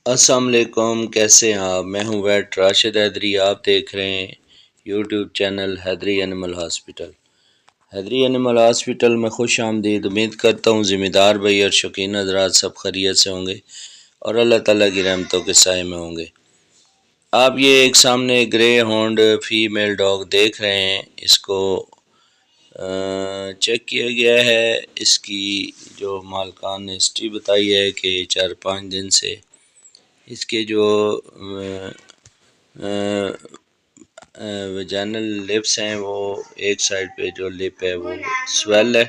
السلام علیکم، کیسے ہیں آپ؟ میں ہوں ویٹ راشد حیدری، آپ دیکھ رہے ہیں یوٹیوب چینل حیدری اینیمل ہاسپٹل۔ حیدری اینیمل ہاسپٹل میں خوش آمدید۔ امید کرتا ہوں ذمہ دار بھائی اور شوقین حضرات سب خیریت سے ہوں گے اور اللہ تعالیٰ کی رحمتوں کے سائے میں ہوں گے۔ آپ یہ ایک سامنے گرے ہونڈ فیمیل ڈاگ دیکھ رہے ہیں، اس کو چیک کیا گیا ہے۔ اس کی جو مالکان نے ہسٹری بتائی ہے کہ 4-5 دن سے اس کے جو ویجینل لپس ہیں وہ ایک سائڈ پہ جو لپ ہے وہ سویل ہے،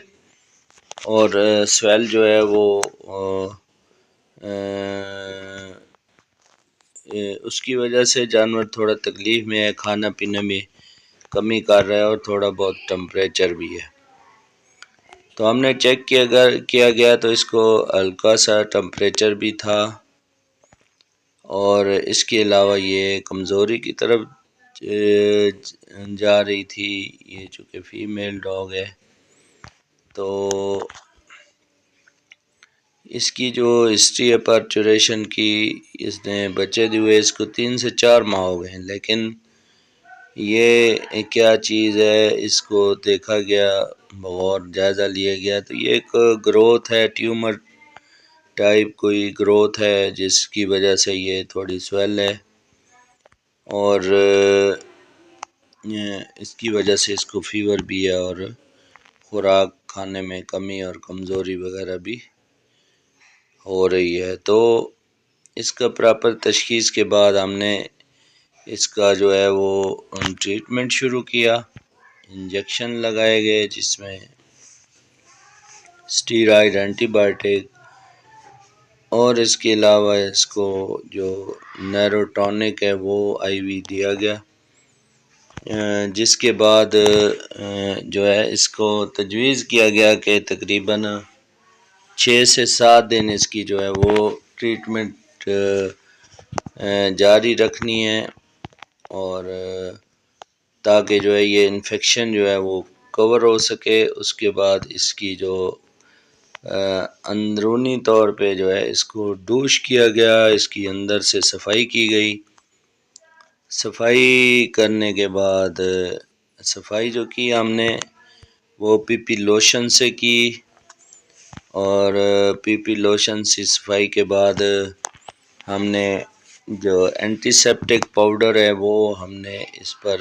اور سویل جو ہے وہ اس کی وجہ سے جانور تھوڑا تکلیف میں ہے، کھانا پینے میں کمی کر رہا ہے اور تھوڑا بہت ٹمپریچر بھی ہے۔ تو ہم نے چیک کیا گیا تو اس کو ہلکا سا ٹمپریچر بھی تھا، اور اس کے علاوہ یہ کمزوری کی طرف جا رہی تھی۔ یہ چونکہ فیمیل ڈاگ ہے تو اس کی جو ہسٹری ہے پرچوریشن کی، اس نے بچے دیے اس کو 3 سے 4 ماہ ہو گئے ہیں، لیکن یہ کیا چیز ہے اس کو دیکھا گیا، بغور جائزہ لیا گیا تو یہ ایک گروتھ ہے، ٹیومر ٹائپ کوئی گروتھ ہے جس کی وجہ سے یہ تھوڑی سویل ہے، اور اس کی وجہ سے اس کو فیور بھی ہے اور خوراک کھانے میں کمی اور کمزوری وغیرہ بھی ہو رہی ہے۔ تو اس کا پراپر تشخیص کے بعد ہم نے اس کا جو ہے وہ ٹریٹمنٹ شروع کیا، انجیکشن لگائے گئے جس میں اسٹیرائڈ، اینٹی بائیوٹک، اور اس کے علاوہ اس کو جو نیروٹونک ہے وہ آئی وی دیا گیا، جس کے بعد جو ہے اس کو تجویز کیا گیا کہ تقریباً 6 سے 7 دن اس کی جو ہے وہ ٹریٹمنٹ جاری رکھنی ہے، اور تاکہ جو ہے یہ انفیکشن جو ہے وہ کور ہو سکے۔ اس کے بعد اس کی جو اندرونی طور پہ جو ہے اس کو ڈوش کیا گیا، اس کی اندر سے صفائی کی گئی۔ صفائی کرنے کے بعد صفائی جو کی ہم نے وہ پی پی لوشن سے کی، اور پی پی لوشن سے صفائی کے بعد ہم نے جو اینٹی سیپٹک پاؤڈر ہے وہ ہم نے اس پر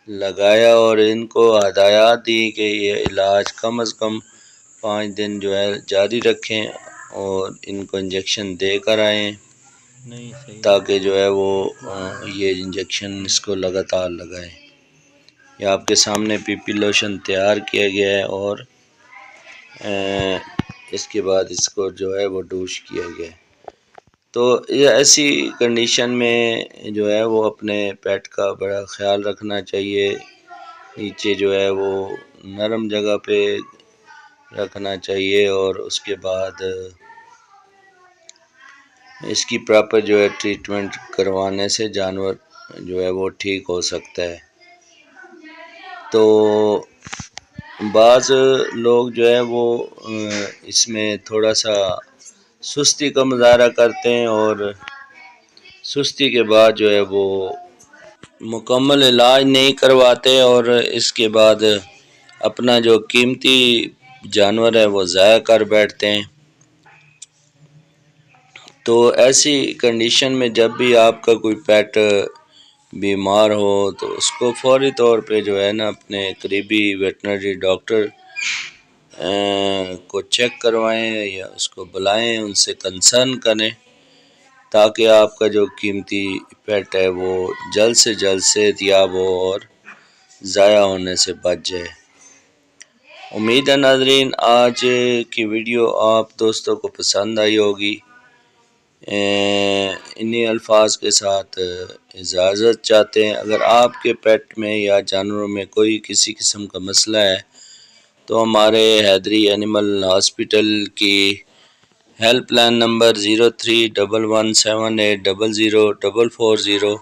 لگایا، اور ان کو ہدایات دی کہ یہ علاج کم از کم 5 دن جو ہے جاری رکھیں اور ان کو انجیکشن دے کر آئیں، تاکہ جو ہے وہ یہ انجیکشن اس کو لگاتار لگائیں۔ یہ آپ کے سامنے پی پی لوشن تیار کیا گیا ہے، اور اس کے بعد اس کو جو ہے وہ ڈوش کیا گیا ہے۔ تو یہ ایسی کنڈیشن میں جو ہے وہ اپنے پیٹ کا بڑا خیال رکھنا چاہیے، نیچے جو ہے وہ نرم جگہ پہ رکھنا چاہیے، اور اس کے بعد اس کی پراپر جو ہے ٹریٹمنٹ کروانے سے جانور جو ہے وہ ٹھیک ہو سکتا ہے۔ تو بعض لوگ جو ہے وہ اس میں تھوڑا سا سستی کا مظاہرہ کرتے ہیں، اور سستی کے بعد جو ہے وہ مکمل علاج نہیں کرواتے، اور اس کے بعد اپنا جو قیمتی جانور ہے وہ ضائع کر بیٹھتے ہیں۔ تو ایسی کنڈیشن میں جب بھی آپ کا کوئی پیٹ بیمار ہو تو اس کو فوری طور پہ جو ہے نا اپنے قریبی ویٹنری ڈاکٹر کو چیک کروائیں یا اس کو بلائیں، ان سے کنسرن کریں، تاکہ آپ کا جو قیمتی پیٹ ہے وہ جلد سے جلد صحت یاب ہو اور ضائع ہونے سے بچ جائے۔ امید ہے ناظرین آج کی ویڈیو آپ دوستوں کو پسند آئی ہوگی۔ انہی الفاظ کے ساتھ اجازت چاہتے ہیں۔ اگر آپ کے پیٹ میں یا جانوروں میں کوئی کسی قسم کا مسئلہ ہے تو ہمارے حیدری اینیمل ہاسپٹل کی ہیلپ لائن نمبر 0311780040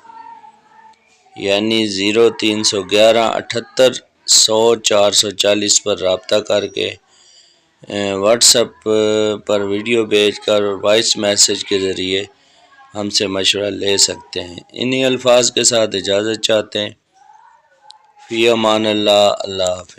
یعنی 0311780100 پر رابطہ کر کے واٹس ایپ پر ویڈیو بھیج کر اور وائس میسج کے ذریعے ہم سے مشورہ لے سکتے ہیں۔ انہی الفاظ کے ساتھ اجازت چاہتے ہیں۔ فی امان اللہ، اللہ حافظ۔